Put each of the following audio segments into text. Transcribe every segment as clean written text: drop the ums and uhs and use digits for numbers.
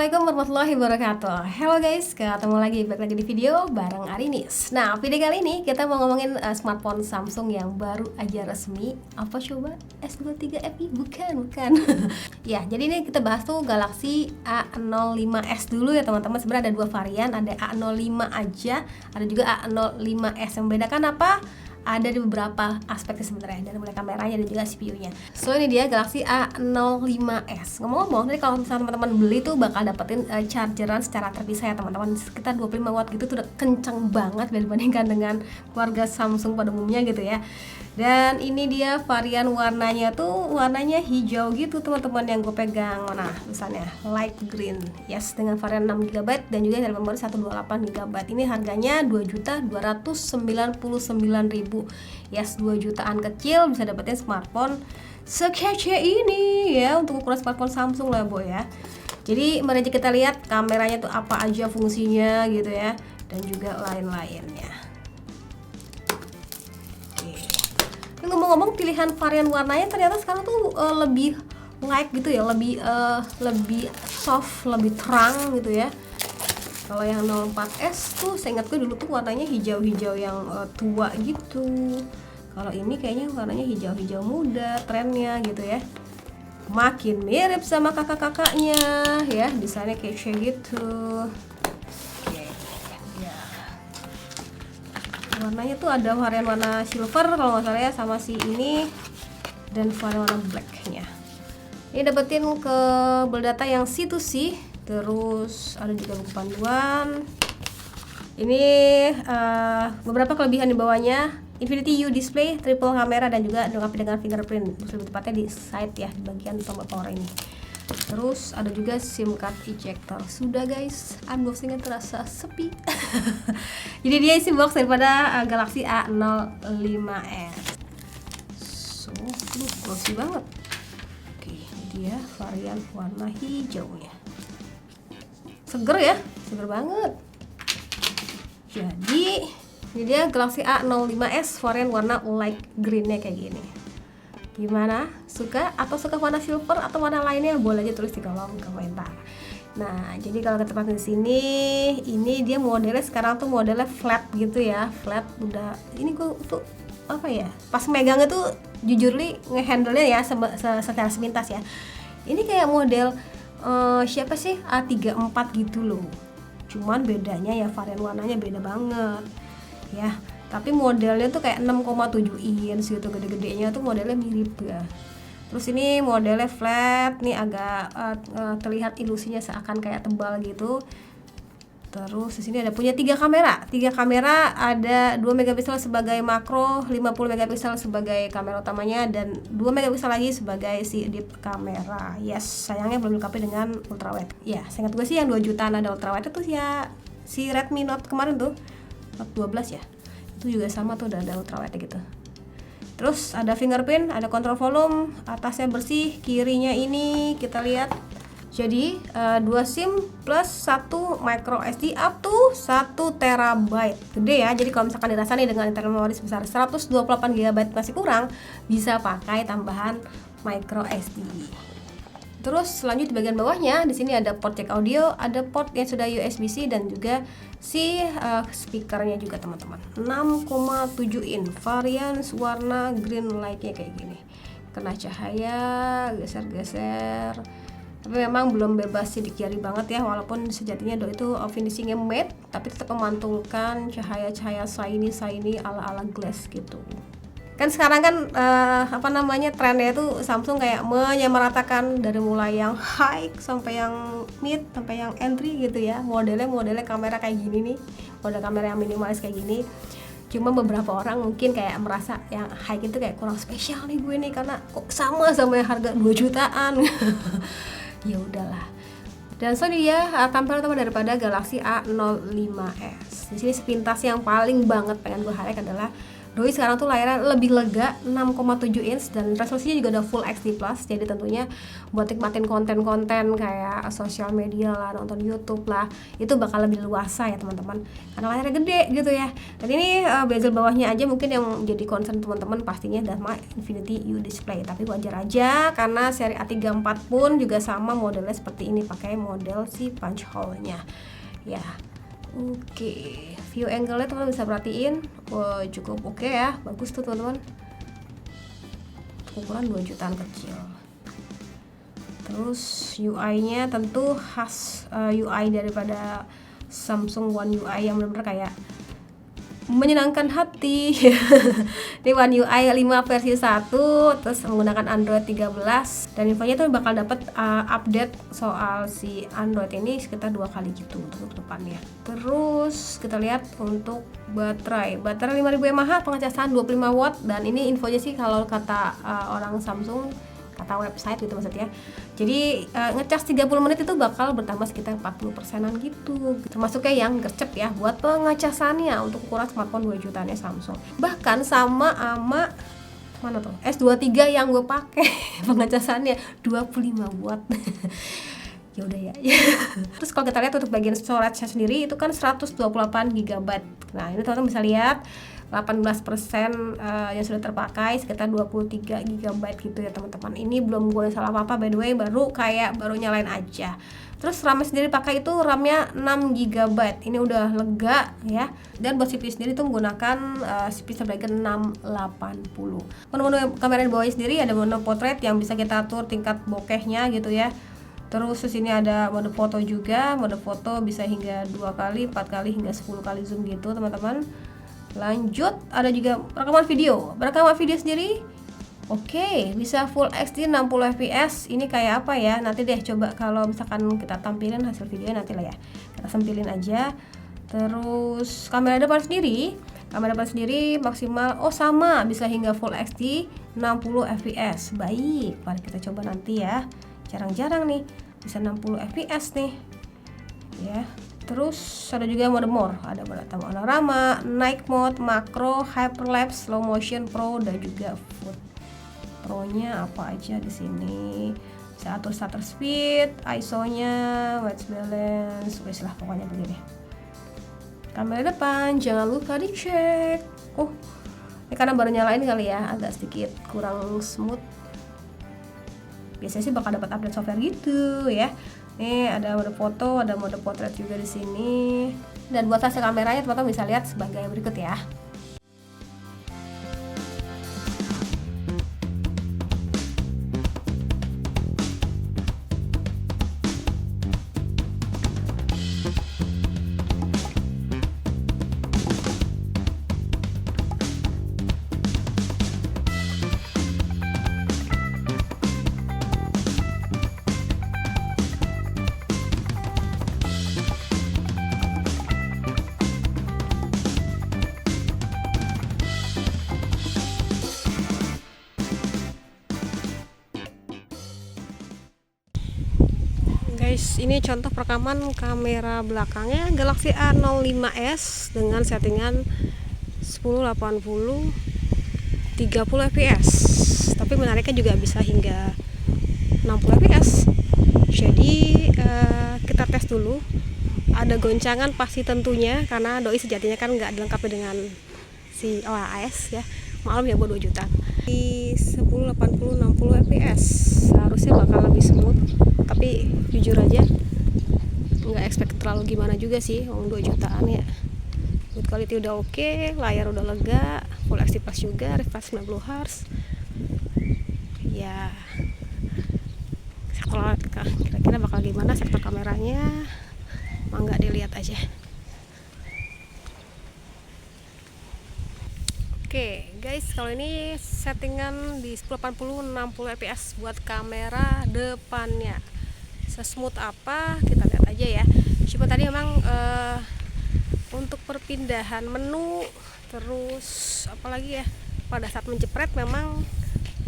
Assalamualaikum warahmatullahi wabarakatuh. Hello guys, ketemu lagi, balik lagi di video bareng Arinis. Nah, video kali ini kita mau ngomongin smartphone Samsung yang baru aja resmi. Apa coba? S23 FE? Bukan. Ya, jadi ini kita bahas tuh Galaxy A05s dulu ya teman-teman. Sebenarnya ada dua varian, ada A05 aja, ada juga A05s. Yang membedakan apa? Ada di beberapa aspeknya sebenarnya, dari mulai kameranya dan juga CPU-nya. So ini dia Galaxy A05s. Ngomong-ngomong, tadi kalau misalnya teman-teman beli tuh bakal dapetin chargeran secara terpisah ya teman-teman. Sekitar 25 watt gitu tuh udah kenceng banget dibandingkan dengan keluarga Samsung pada umumnya gitu ya. Dan ini dia varian warnanya tuh warnanya hijau gitu teman-teman yang gue pegang. Nah, tulisannya light green. Yes, dengan varian 6GB dan juga dari memori 128GB. Ini harganya 2.299.000. Yes, 2 jutaan kecil bisa dapetin smartphone sekece ini ya, untuk ukuran smartphone Samsung lah boy ya. Jadi mari kita lihat kameranya tuh apa aja fungsinya gitu ya, dan juga lain-lainnya. Ini ngomong-ngomong pilihan varian warnanya ternyata sekarang tuh lebih light gitu ya, lebih soft, lebih terang gitu ya. Kalau yang 04s tuh saya ingat gue dulu tuh warnanya hijau-hijau yang tua gitu. Kalau ini kayaknya warnanya hijau-hijau muda, trennya gitu ya. Makin mirip sama kakak-kakaknya ya, desainnya kece gitu. Warnanya tuh ada varian warna silver kalau nggak salah ya, sama si ini, dan varian warna blacknya. Ini dapetin ke data yang C2C, terus ada juga buku panduan. Ini beberapa kelebihan di bawahnya: Infinity U display, triple kamera, dan juga dilengkapi dengan fingerprint, lebih tepatnya di side ya, di bagian tombol power ini. Terus ada juga SIM card ejector. Sudah guys, unboxingnya terasa sepi. Jadi dia isi box daripada Galaxy A05s. So, glossy banget. Oke, ini dia varian warna hijaunya. Seger ya, seger banget. Jadi ini dia Galaxy A05s varian warna light greennya kayak gini. Gimana? Suka atau suka warna silver atau warna lainnya? Boleh aja tulis di kolom komentar. Nah, jadi kalau kita pakai di sini, ini dia modelnya sekarang tuh modelnya flat gitu ya, flat. Udah ini gue tuh apa ya? Pas megangnya tuh jujur li ngehandle-nya ya secara sepintas ya. Ini kayak model siapa sih? A34 gitu loh. Cuman bedanya ya varian warnanya beda banget. Ya. Tapi modelnya tuh kayak 6,7 inch gitu, gede-gedenya tuh modelnya mirip ya. Terus ini modelnya flat, nih agak terlihat ilusinya seakan kayak tebal gitu. Terus di sini ada punya 3 kamera. 3 kamera, ada 2 megapiksel sebagai makro, 50 megapiksel sebagai kamera utamanya, dan 2 megapiksel lagi sebagai si deep kamera. Yes, sayangnya belum dilengkapi dengan ultrawide. Ya, seingat gue sih yang 2 jutaan ada ultrawide itu ya si Redmi Note kemarin tuh, Note 12 ya. Itu juga sama tuh, udah ada ultrawide gitu. Terus ada fingerprint, ada kontrol volume, atasnya bersih, kirinya ini kita lihat. Jadi 2 SIM plus 1 micro SD up to 1 terabyte. Gede ya. Jadi kalau misalkan dirasa nih dengan internal memori sebesar 128GB masih kurang, bisa pakai tambahan micro SD. Terus selanjut di bagian bawahnya, di sini ada port jack audio, ada port yang sudah USB-C, dan juga si speakernya juga teman-teman. 6,7 inch, varian warna green lightnya kayak gini. Kena cahaya, geser-geser. Tapi memang belum bebas sidik jari banget ya, walaupun sejatinya itu finishingnya matte, tapi tetap memantulkan cahaya-cahaya shiny ala-ala glass gitu. Kan sekarang kan trennya itu Samsung kayak menyamaratakan dari mulai yang high sampai yang mid sampai yang entry gitu ya, modelnya kamera kayak gini nih, model kamera yang minimalis kayak gini. Cuma beberapa orang mungkin kayak merasa yang high itu kayak kurang spesial nih gue nih, karena kok sama yang harga 2 jutaan. Ya udahlah. Dan so dia tampilan utama daripada Galaxy A05s. Di sini sepintas yang paling banget pengen gue highlight adalah Doi sekarang tuh layarnya lebih lega, 6,7 inch dan resolusinya juga udah Full HD Plus. Jadi tentunya buat nikmatin konten-konten kayak sosial media lah, nonton YouTube lah, itu bakal lebih luasa ya teman-teman. Karena layarnya gede gitu ya. Dan ini bezel bawahnya aja mungkin yang jadi concern teman-teman pastinya Dharma Infinity U Display. Tapi wajar aja karena seri A34 pun juga sama modelnya seperti ini, pakai model si punch hole-nya. Ya. Oke, view angle-nya teman-teman bisa perhatiin, wah cukup oke ya, bagus tuh teman-teman. Ukuran 2 jutaan kecil. Terus UI-nya tentu khas UI daripada Samsung One UI yang benar-benar kayak menyenangkan hati. Ini One UI 5 versi 1, terus menggunakan Android 13, dan infonya tuh bakal dapat update soal si Android ini sekitar 2 kali gitu untuk depannya. Terus kita lihat untuk baterai 5000 mAh, pengecasan 25 watt, dan ini infonya sih kalau kata orang Samsung, kata website gitu maksudnya. Jadi ngecas 30 menit itu bakal bertambah sekitar 40%-an gitu. Termasuknya yang gercep ya buat pengecasannya untuk ukuran smartphone 2 jutaan Samsung. Bahkan sama mana tuh? S23 yang gue pakai pengecasannya 25 watt. Ya udah ya. Terus kalau kita lihat untuk bagian storage-nya sendiri itu kan 128 GB. Nah, ini teman-teman bisa lihat 18% yang sudah terpakai, sekitar 23 GB gitu ya teman-teman. Ini belum gue salah apa-apa by the way, baru nyalain aja. Terus RAM sendiri pakai itu RAM-nya 6 GB. Ini udah lega ya. Dan buat CPU sendiri itu menggunakan CPU Snapdragon 680. Menu kamera di bawahnya sendiri ada menu portrait yang bisa kita atur tingkat bokehnya gitu ya. Terus di sini ada mode foto juga. Mode foto bisa hingga 2 kali, 4 kali hingga 10 kali zoom gitu teman-teman. Lanjut, ada juga rekaman video. Rekaman video sendiri oke, bisa Full HD 60 fps. Ini kayak apa ya? Nanti deh coba kalau misalkan kita tampilin hasil videonya nanti lah ya. Kita sempilin aja. Terus kamera depan sendiri maksimal sama, bisa hingga Full HD 60 fps. Baik, mari kita coba nanti ya. Jarang-jarang nih bisa 60 fps nih. Ya. Terus ada juga mode more, ada mode panorama, night mode, makro, hyperlapse, slow motion, pro, dan juga food. Pro-nya apa aja di sini? Bisa atur shutter speed, ISO-nya, white balance, wes lah pokoknya begini. Kamera depan jangan lupa dicek. Ini karena baru nyalain kali ya, agak sedikit kurang smooth. Biasanya sih bakal dapat update software gitu ya. Nih ada mode foto, ada mode portrait juga di sini. Dan buat hasil kameranya teman-teman bisa lihat sebagai berikut ya. Guys, ini contoh perekaman kamera belakangnya Galaxy A05s dengan settingan 1080 30 fps. Tapi menariknya juga bisa hingga 60 fps. Jadi kita tes dulu. Ada goncangan pasti tentunya karena doi sejatinya kan nggak dilengkapi dengan si OIS ya. Maklum ya buat 2 juta. Di 1080 60 fps harusnya bakal lebih smooth. Tapi jujur aja nggak expect terlalu gimana juga sih, 2 jutaan ya. Good quality udah oke, layar udah lega, Full HD Plus juga, refresh 90 Hz. Ya, kalau kira-kira bakal gimana sektor kameranya, mangga dilihat aja. Oke guys, kalau ini settingan di 1080 60 fps buat kamera depannya. Sesmooth apa kita lihat aja ya. Cuma tadi memang untuk perpindahan menu, terus apalagi ya, pada saat menjepret memang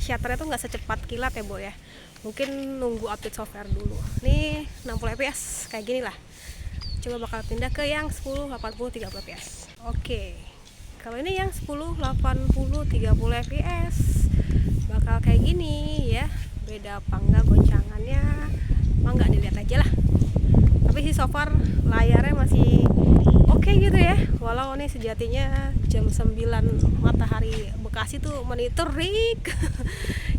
shutternya tuh nggak secepat kilat ya Bo ya. Mungkin nunggu update software dulu. Nih 60 fps kayak gini lah. Coba bakal pindah ke yang 1080 30 fps. Oke. Kalau ini yang 10, 80, 30 fps bakal kayak gini ya. Beda apa enggak goncangannya, enggak dilihat aja lah. Tapi sih so far layarnya masih oke gitu ya. Walau ini sejatinya jam 9 matahari Bekasi tuh monitor rig.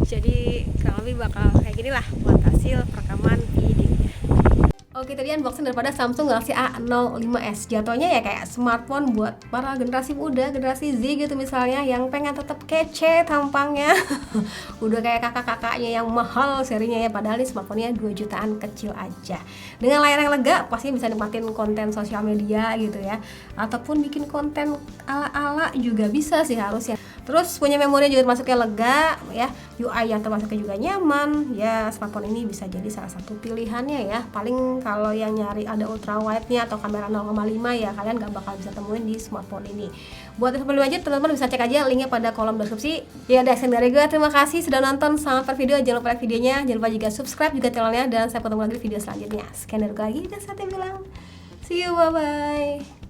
Jadi kurang lebih bakal kayak gini lah buat hasil rekaman videonya. Oke, tadi unboxing daripada Samsung Galaxy A05s. Jatuhnya ya kayak smartphone buat para generasi muda, generasi Z gitu misalnya, yang pengen tetap kece tampangnya. Udah kayak kakak-kakaknya yang mahal serinya ya, padahal ini smartphone-nya 2 jutaan kecil aja. Dengan layar yang lega, pastinya bisa nikmatin konten sosial media gitu ya. Ataupun bikin konten ala-ala juga bisa sih harusnya. Terus punya memori juga termasuknya lega ya, UI yang termasuknya juga nyaman ya. Smartphone ini bisa jadi salah satu pilihannya ya. Paling kalau yang nyari ada ultra wide nya atau kamera 0,5 ya kalian gak bakal bisa temuin di smartphone ini. Buat info lebih lanjut teman-teman bisa cek aja linknya pada kolom deskripsi. Ya udah, sekian dari gue, terima kasih sudah nonton sampai video. Jangan lupa like videonya, jangan lupa juga subscribe juga channelnya, dan saya ketemu lagi di video selanjutnya. Sekian dari gue lagi, dan saya bilang see you, bye bye.